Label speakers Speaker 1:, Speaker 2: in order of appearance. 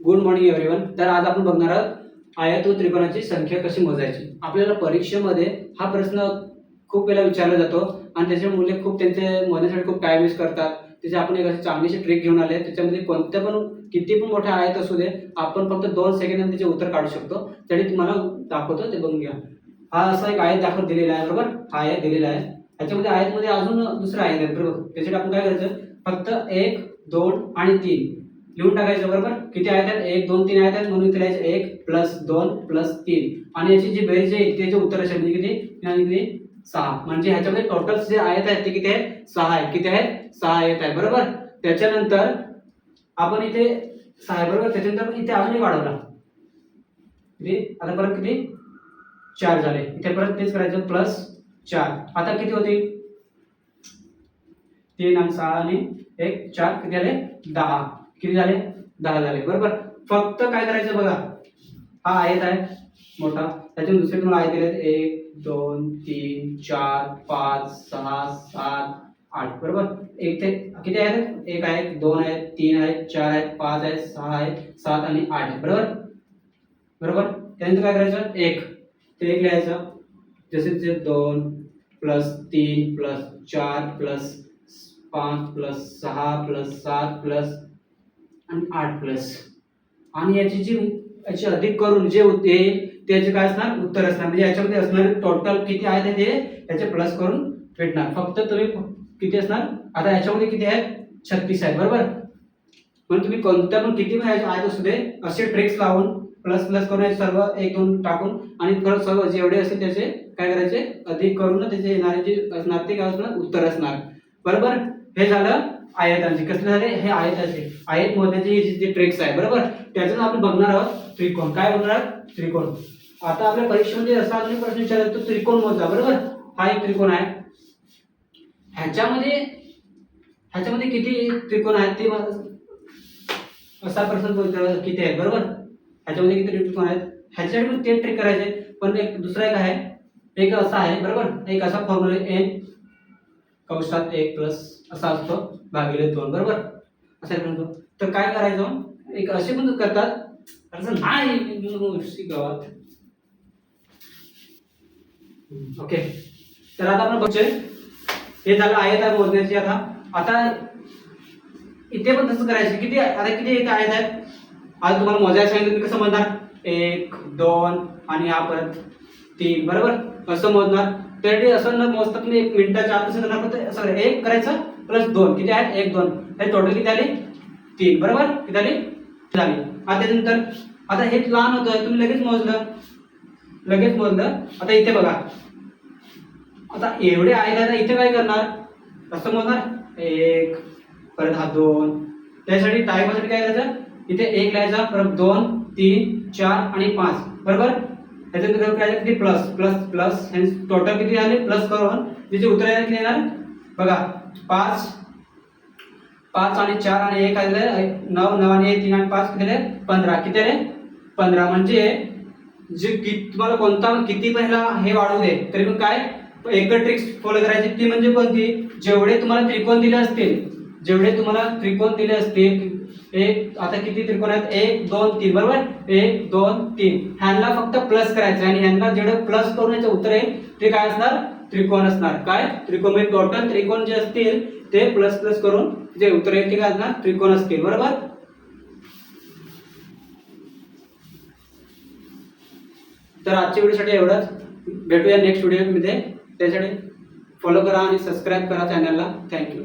Speaker 1: Good morning everyone. तर आज आपण बघणार आहोत आयत व त्रिकोणाची संख्या कशी मोजायची। आपल्याला परीक्षेमध्ये हा प्रश्न खूप वेळा विचारला जातो आणि त्याचे मुले खूप त्यांचे मोजण्यासाठी खूप टाइम वेस्ट करतात। त्याची आपण एक अशी चांगलीशी ट्रिक घेऊन आले, त्याच्यामध्ये कोणत्या पण किती पण मोठा आयत असू दे, आपण फक्त 2 सेकंदात त्याचे उत्तर काढू शकतो। तरी तुम्हाला दाखवतो, ते बघून घ्या। हा असा एक आयत दाखवत दिलेला आहे, बरोबर। हा आयत दिलेला आहे, त्याच्यामध्ये आयतमध्ये अजून दुसरा आयत आहे, बरोबर। त्यासाठी आपण काय करायचं, फक्त 1 2 आणि 3 लिहून टाकायचं, बरोबर। किती आयत आहेत, 1 2 3 आयत आहेत, म्हणून इथे लिहायचं 1 + 2 + 3 आणि याची जी बेरीज आहे त्याचे उत्तर असेल म्हणजे किती आणि किती 6। म्हणजे ह्याच्यामध्ये टोटल जे आयत आहेत ते किती आहेत, 6 आहेत। किती आहेत, 6 आयत आहेत, बरोबर। त्याच्यानंतर आपण इथे 6 आहे, बरोबर। त्याच्यानंतर आपण इथे अजून एक वाढवला, किती आता परत किती 4 झाले। इथे परत तेच करायचं +4। आता किती होते, 3 आणि 6 आणि 1 4 किती झाले, 10। किती झाले, 10 झाले, बरोबर। फक्त काय करायचं बघा, हा आयत आहे मोठा, त्याच्यातून दुसरे तुम्हाला आयत दिलेत 1 2 3 4 5 6 7 8, बरोबर। इथे किती आहेत, 1 आहे 2 आहे 3 आहे 4 आहे 5 आहे 6 आहे 7 आणि 8 आहे, बरोबर बरोबर। त्यानंतर काय करायचं, 1 ते 1 लिहायचं, जसे 2 + 3 + 4 + 5 + 6 + 7 + आणि 8 आणि याची अधिक करून जे येईल त्याचे काय असणार, उत्तर असणार। म्हणजे याच्यामध्ये असणार टोटल किती आहे ते याचे प्लस करून भेटणार। फक्त तुम्ही किती असणार, आता याच्यामध्ये किती आहेत, 36 आहेत, बरोबर। पण तुम्ही कोणत्या पण किती पण आयत असू दे, असे ट्रिक्स लावून प्लस प्लस करून सर्व 1 2 टाकून आणि परत सर्व जेवढे असेल त्याचे काय करायचे, अधिक करून त्याचे येणारे जे असणार ते काय असणार, उत्तर असणार, बरोबर। हे झालं आयतांचे। कसले झाले, हे आयताचे आयत मोजण्याची जी ट्रिक्स आहे, बरोबर। त्याचं आपण बघणार आहोत त्रिकोण। काय बघणार आहोत, त्रिकोण। आता आपल्या परीक्षेमध्ये असा अनेक प्रश्न विचारला तो त्रिकोण मोजा, बरोबर। हा एक त्रिकोण आहे, ह्याच्यामध्ये किती त्रिकोण आहेत ते असा प्रश्न किती आहेत, बरोबर। ह्याच्यामध्ये किती त्रिकोण आहेत, ह्याच्यासाठी पण ते ट्रिक करायचे। पण एक दुसरा एक आहे, एक असा आहे, बरोबर। एक असा फॉर्म्युला n कंसात 1 प्लस असा असतो भागिले 2, बरोबर। असा म्हणतो। तर काय करायचं, एक असे पण करतात, असं नाही गावात। ओके, तर आता आपण बघतोय हे झालं आयत मोजण्याची। आता इथे पण तसं करायचं। किती आता किती इथे आयत आहेत, आज तुम्हाला मोजायला सांगितलं, तुम्ही कसं मोजणार, 1 2 आणि हा परत 3, बरोबर। असं मोजणार। तर असं न मोजता तुम्ही 1 मिनिटाच्या आत कसं करणार, फक्त असं 1 करायचं + 2 किती आहेत, 1 2 हे टोटल किती आले, 3, बरोबर। किती झाली, झाली। आता त्यानंतर आता हे लहान होतं, तुम्ही लगेच मोजलं। आता इथे बघा, आता एवढे आहेत, इथे काय करणार, असं मोजणार 1 परत हा 2। त्यासाठी टाइमसाठी काय करायचं, इथे 1 लिहायचा, परत 2 3 4 आणि 5, बरोबर। त्याच्यानंतर काय किती प्लस प्लस प्लस, हे टोटल किती झाले, प्लस करून तिचे उत्तर किती येणार बघा, 5 5 आणि 4 आणि 1 आले 9 9 आणि 3 आणि 5 किती आले, 15। किती आले, 15। म्हणजे जे तुम्हाला कोणता किती पहिला हे वाढू दे, तरी पण काय एक ट्रिक्स फॉलो करायची, ती म्हणजे कोणती, जेवढे तुम्हाला त्रिकोण दिले असतील, एक आता किती त्रिकोण आहेत, 1 2 3, बरोबर। 1 2 3 ह्यांना फक्त प्लस करायचं आणि ह्यांना जेवढे प्लस करून याचं उत्तर येईल ते काय असणार, त्रिकोण असणार। काय त्रिकोण, म्हणजे टोटल त्रिकोण जे असतील ते प्लस प्लस करून जे उत्तर येईल ते काय असणार, त्रिकोण असतील, बरोबर। तर आजच्या व्हिडिओसाठी एवढंच, भेटूया नेक्स्ट व्हिडिओमध्ये। त्यासाठी फॉलो करा आणि सबस्क्राईब करा चॅनलला। थँक्यू।